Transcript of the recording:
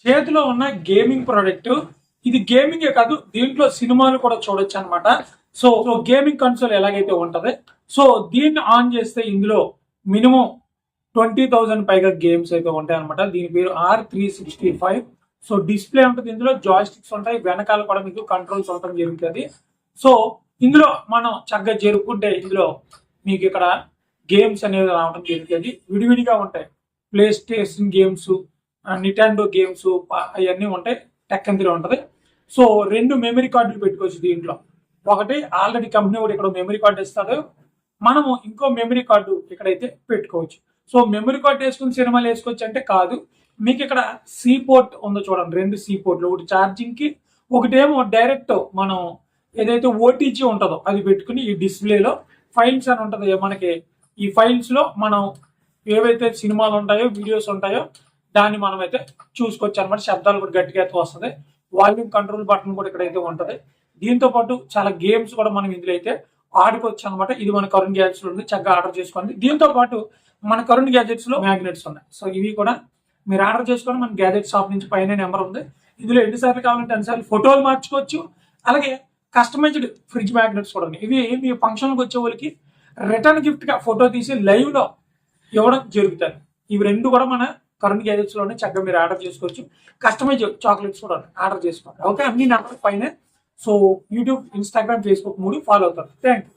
చేతిలో ఉన్న gaming product. ఇది గేమింగే కాదు, దీంట్లో సినిమాలు కూడా చూడొచ్చు అనమాట. సో గేమింగ్ కన్సోల్ ఎలాగైతే ఉంటది, సో దీన్ని ఆన్ చేస్తే ఇందులో మినిమం 20,000 పైగా గేమ్స్ అయితే ఉంటాయి అనమాట. దీని పేరు R365. సో డిస్ప్లే ఉంటుంది, ఇందులో జాయిస్టిక్స్ ఉంటాయి, వెనకాల కూడా మీకు కంట్రోల్స్ ఉండటం జరుగుతుంది. సో ఇందులో మనం చక్కగా జరుపుకుంటే ఇందులో మీకు ఇక్కడ గేమ్స్ అనేవి రావడం జరుగుతుంది. విడివిడిగా ఉంటాయి, ప్లే స్టేషన్ గేమ్స్, నిటాండో గేమ్స్ అవన్నీ ఉంటాయి. టెక్ ఇందులో ఉంటుంది. సో 2 మెమరీ కార్డులు పెట్టుకోవచ్చు దీంట్లో. ఒకటి ఆల్రెడీ కంపెనీ కూడా ఇక్కడ మెమరీ కార్డు ఇస్తాడు, మనము ఇంకో మెమరీ కార్డు ఇక్కడైతే పెట్టుకోవచ్చు. సో మెమరీ కార్డు వేసుకుని సినిమాలు వేసుకోవచ్చు అంటే కాదు, మీకు ఇక్కడ సి పోర్ట్ ఉందో చూడండి, 2 సి పోర్ట్లు, ఒకటి ఛార్జింగ్ కి, ఒకటేమో డైరెక్ట్ మనం ఏదైతే ఓటీజీ ఉంటుందో అది పెట్టుకుని ఈ డిస్ప్లేలో ఫైల్స్ అని ఉంటుంది మనకి. ఈ ఫైల్స్ లో మనం ఏవైతే సినిమాలు ఉంటాయో, వీడియోస్ ఉంటాయో దాన్ని మనం అయితే చూసుకోవచ్చు అనమాట. శబ్దాలు కూడా గట్టిగా అయితే వస్తుంది. వాల్యూమ్ కంట్రోల్ బటన్ కూడా ఇక్కడైతే ఉంటుంది. దీంతో పాటు చాలా గేమ్స్ కూడా మనం ఇందులో అయితే ఆడుకోవచ్చు అనమాట. ఇది మన కరుణ్ గ్యాజెట్స్ లో ఉంది, చక్కగా ఆర్డర్ చేసుకోండి. దీంతో పాటు మన కరుణ్ గ్యాజెట్స్ లో మ్యాగ్నెట్స్ ఉన్నాయి. సో ఇవి కూడా మీరు ఆర్డర్ చేసుకొని మన గ్యాజెట్ షాప్ నుంచి పైన నెంబర్ ఉంది. ఇందులో ఎన్నిసార్లు కావాలంటే అన్నిసార్లు ఫోటోలు మార్చుకోవచ్చు. అలాగే కస్టమైజ్డ్ ఫ్రిడ్జ్ మ్యాగ్నెట్స్ కూడా ఉన్నాయి. ఇవి మీ ఫంక్షన్కి వచ్చే వాళ్ళకి రిటర్న్ గిఫ్ట్ గా ఫోటో తీసి లైవ్ లో ఇవ్వడం జరుగుతుంది. ఇవి 2 కూడా మన కరుణ్ గ్యాజెట్స్ లోనే చక్కగా మీరు ఆర్డర్ చేసుకోవచ్చు. కస్టమైజ్ చాక్లెట్స్ కూడా ఆర్డర్ చేసుకోండి. ఓకే, అన్ని నెంబర్ పైన. So YouTube, Instagram, Facebook 3 follow అవుతారు. Thank you.